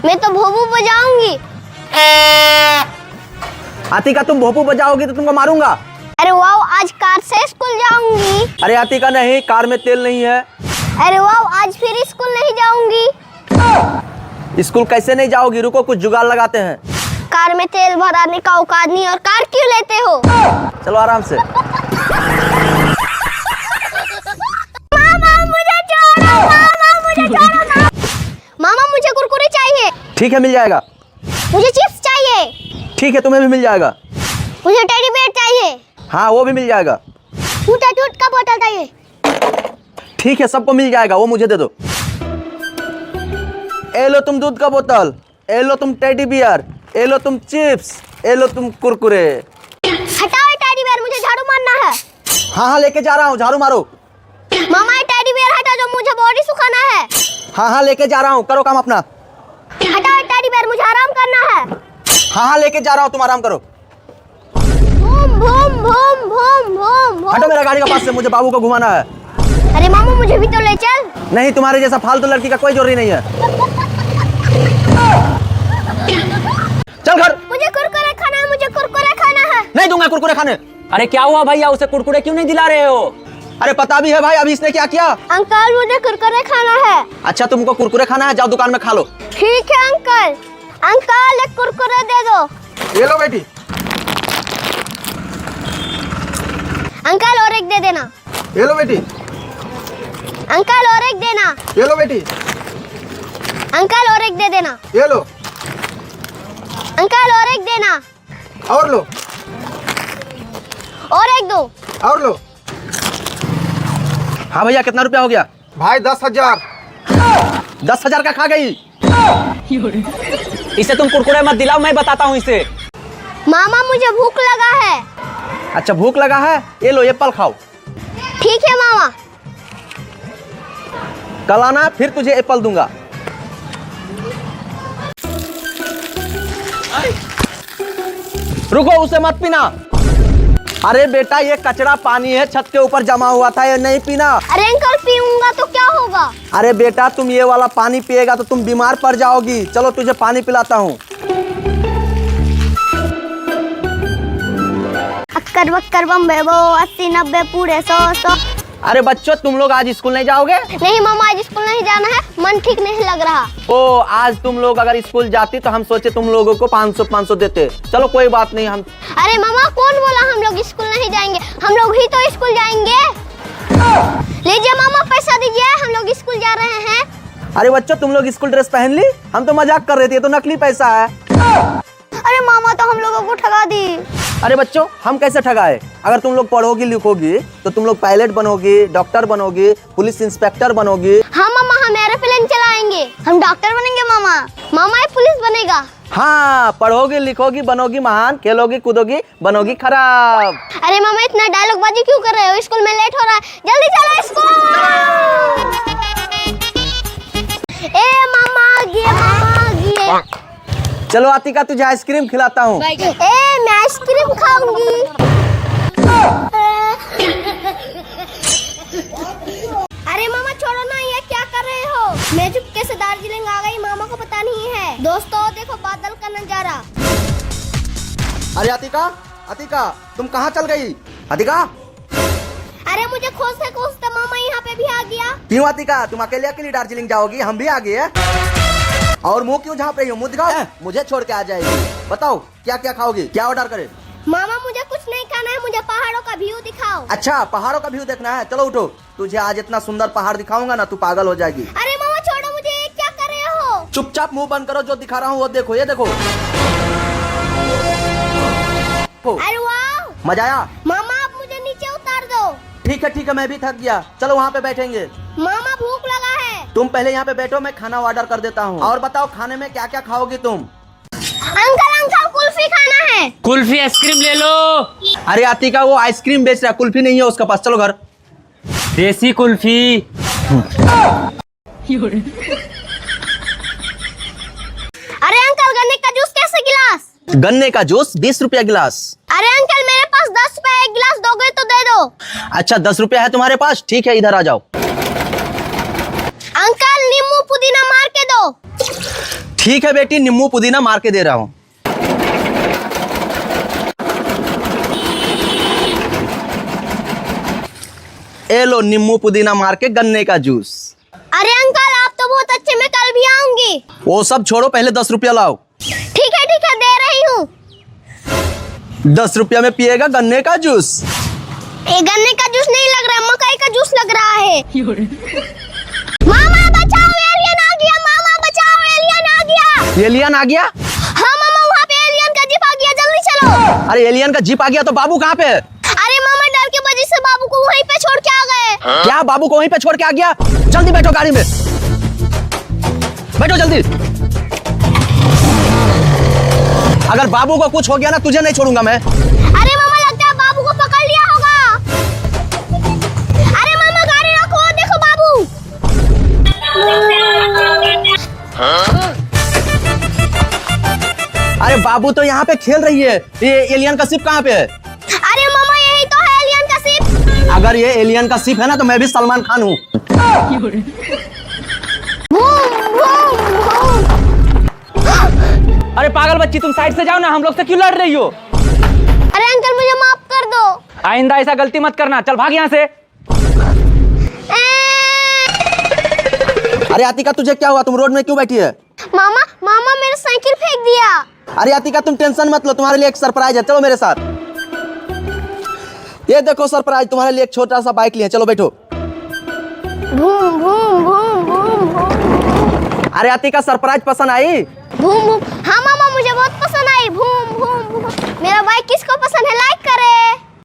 मैं तो भोपू बजाऊंगी। आतिका तुम भोपू बजाओगी तो तुमको मारूंगा। अरे वाह, आज कार से स्कूल जाऊंगी। अरे आतिका नहीं, कार में तेल नहीं है। अरे वाह, आज फिर स्कूल नहीं जाऊंगी। स्कूल कैसे नहीं जाओगी, रुको कुछ जुगाड़ लगाते हैं। कार में तेल भराने का औकात नहीं और कार क्यों लेते हो? चलो आराम से। मामा मुझे छोड़ो, मामा मुझे छोड़ो ना। मामा मुझे कुरकुरे चाहिए। ठीक है मिल जाएगा। मुझे चिप्स चाहिए। ठीक है तुम्हें भी मिल जाएगा। मुझे टेडी बेयर चाहिए। हाँ वो भी मिल जाएगा। टूटा टूट का बोतल चाहिए। ठीक है सबको मिल जाएगा, वो मुझे दे दो। ए लो तुम दूध का बोतल, ए लो तुम टेडी बियर, ए लो तुम चिप्स, ए लो तुम कुरकुरे। हटाओ टेडी बेयर, मुझे झाड़ू मारना है। हाँ हाँ लेके जा रहा हूँ, झाड़ू मारो। मामा ये टेडी बेयर हटा, जो मुझे बॉडी सुखाना है। हाँ हाँ लेके जा रहा हूँ, करो काम अपना। हटाओ टेडी बेयर, मुझे आराम करना है। हाँ हाँ लेके जा रहा हूँ, तुम आराम करो। भूम भूम भूम भूम भूम। हटो मेरा गाड़ी का पास से, मुझे बाबू को घुमाना है। अरे मामा मुझे भी तो ले चल। नहीं, तुम्हारे जैसा फालतू लड़की का कोई जरूरी नहीं है। चल घर। मुझे कुरकुरे खाना है, मुझे कुरकुरे खाना है। नहीं दूंगा कुरकुरे खाने। अरे क्या हुआ भैया, उसे कुरकुरे क्यों नहीं दिला रहे हो? अरे पता भी है भाई अभी इसने क्या किया। अंकल मुझे कुरकुरे खाना है। अच्छा तुमको कुरकुरे खाना है, जाओ दुकान में खा लो। ठीक है अंकल। अंकल एक कुरकुरे दे दो। ये लो बेटी। अंकल और एक दे देना। ये लो बेटी। अंकल और एक देना। ये लो बेटी। अंकल और एक दे देना। ये लो। अंकल और एक देना। और लो। और एक दो। और लो। हाँ भैया कितना रुपया हो गया? भाई 10,000। 10,000 का खा गई। इसे तुम कुरकुरे मत दिलाओ, मैं बताता हूँ इसे। मामा मुझे भूख लगा है। अच्छा भूख लगा है, ये लो एप्पल खाओ। ठीक है मामा। कल आना फिर तुझे एप्पल दूंगा। रुको उसे मत पीना। अरे बेटा ये कचरा पानी है, छत के ऊपर जमा हुआ था, ये नहीं पीना। अरे अंकल पीऊंगा तो क्या होगा? अरे बेटा तुम ये वाला पानी पिएगा तो तुम बीमार पड़ जाओगी। चलो तुझे पानी पिलाता हूँ। अक्कर बक्कर बम्बे बो 80 90 पूरे 100 अरे बच्चों तुम लोग आज स्कूल नहीं जाओगे? नहीं मामा आज स्कूल नहीं जाना है, मन ठीक नहीं लग रहा। ओ आज तुम लोग अगर स्कूल जाती तो हम सोचे तुम लोगों को 500 देते। चलो कोई बात नहीं। हम अरे मामा कौन बोला हम लोग स्कूल नहीं जाएंगे? हम लोग ही तो स्कूल जाएंगे। लीजिए मामा पैसा दीजिए, हम लोग स्कूल जा रहे हैं। अरे बच्चों तुम लोग स्कूल ड्रेस पहन ली, हम तो मजाक कर रहे थे, ये तो नकली पैसा है। अरे मामा तो हम लोगों को ठगा दी। अरे बच्चों हम कैसे ठगाए? अगर तुम लोग पढ़ोगी लिखोगी तो तुम लोग पायलट बनोगी, डॉक्टर बनोगी, पुलिस इंस्पेक्टर बनोगी। हाँ मामा हम एरोप्लेन चलाएंगे। हम डॉक्टर बनेंगे मामा। मामा ये पुलिस बनेगा। हाँ पढ़ोगी लिखोगी बनोगी महान, खेलोगी कूदोगी बनोगी खराब। अरे मामा इतना डायलॉग बाजी क्यों कर रहे हो? स्कूल में लेट हो रहा है, जल्दी चलो स्कूल। ए मामा आ गए, मामा आ गए। चलो आतिका तुझे आइसक्रीम खिलाता हूँ। ए मैं आइसक्रीम खाऊंगी। अरे मामा छोड़ो ना, ये क्या कर रहे हो? मैं चुपके से दार्जिलिंग आ गई, मामा को पता नहीं है। दोस्तों देखो बादल का नजारा। अरे आतिका, आतिका तुम कहाँ चल गई? आतिका। अरे मुझे खोजते खोजते मामा यहाँ पे भी आ गया। क्यों आतिका तुम अकेले अकेले दार्जिलिंग जाओगी? हम भी आ गए। और मुंह क्यों झाँप रही हो? मुंह दिखाओ, मुझे छोड़ के आ जाएगी। बताओ क्या क्या खाओगी, क्या ऑर्डर करे? मामा मुझे कुछ नहीं खाना है, मुझे पहाड़ों का व्यू दिखाओ। अच्छा पहाड़ों का व्यू देखना है, चलो उठो। तुझे आज इतना सुंदर पहाड़ दिखाऊंगा ना तू पागल हो जाएगी। अरे मामा छोड़ो मुझे, ये क्या कर रहे हो? चुपचाप मुंह बंद करो, जो दिखा रहा हूँ वो देखो। ये देखो। अरे वाह मजा आया? मामा आप मुझे नीचे उतार दो। ठीक है मैं भी थक गया, चलो वहाँ पे बैठेंगे। मामा भूख लगा है। तुम पहले यहाँ पे बैठो, मैं खाना ऑर्डर कर देता हूँ। और बताओ खाने में क्या क्या खाओगी तुम? अंकल अंकल कुल्फी खाना है। कुल्फी आइसक्रीम ले लो। अरे आतिका वो आइसक्रीम बेच रहा है, कुल्फी नहीं है उसका पास, चलो घर। देसी कुल्फी। अरे अंकल गन्ने का जूस कैसे गिलास? गन्ने का जूस 20 रुपया गिलास। अरे अंकल मेरे पास 10 रुपए एक गिलास दोगे तो दे दो। अच्छा 10 रुपया है तुम्हारे पास, ठीक है इधर आ जाओ। अंकल नींबू पुदीना मार के दो। ठीक है बेटी, नींबू पुदीना मार के दे रहा हूँ। ए लो नींबू पुदीना मार के गन्ने का जूस। अरे अंकल आप तो बहुत अच्छे, मैं कल भी आऊंगी। वो सब छोड़ो, पहले 10 रुपया लाओ। ठीक है दे रही हूँ। 10 रुपया में पिएगा गन्ने का जूस। ये गन्ने का जूस नहीं लग रहा, मकई का जूस लग रहा है। मामा बचाओ, एलियन आ गया। मामा बचाओ, एलियन आ गया। एलियन आ गया? हाँ मामा, वहाँ पे एलियन का जीप आ गया, जल्दी चलो। अरे एलियन का जीप आ गया तो बाबू कहाँ पे? अरे मामा डर के वजह से बाबू को वहीं पे छोड़ के आ गए। क्या बाबू को वहीं पे छोड़ के आ गया? जल्दी बैठो गाड़ी में, बैठो जल्दी। अगर बाबू को कुछ हो गया ना, तुझे नहीं छोड़ूंगा मैं। अरे मामा लगता है बाबू को पकड़ लिया होगा। अरे मामा गाड़ी रोको, देखो बाबू। अरे बाबू तो यहाँ पे खेल रही है, ये एलियन का शिप कहाँ पे है? अरे मामा यही तो है एलियन का शिप। अगर ये एलियन का शिप है ना, तो मैं भी सलमान खान हूँ। अरे पागल बच्ची, तुम साइड से जाओ ना, हम लोग से क्यों लड़ रही हो? अरे अंकल मुझे माफ कर दो। आइंदा ऐसा गलती मत करना, चल भाग यहाँ से। अरे आतिका तुझे क्या हुआ? तुम रोड में क्यों बैठी है? मामा मामा मेरा साइकिल फेंक दिया। अरे आतिका तुम टेंशन मत लो, तुम्हारे लिए एक सरप्राइज है, चलो मेरे साथ। ये देखो सरप्राइज, तुम्हारे लिए एक छोटा सा बाइक लिए, चलो बैठो। भूम भूम भूम भूम भूम। अरे आतिका सरप्राइज पसंद आई? भूम भूम। हाँ मामा मुझे बहुत पसंद आई। भूम भूम भूम। मेरा बाइक किसको पसंद है, लाइक करे।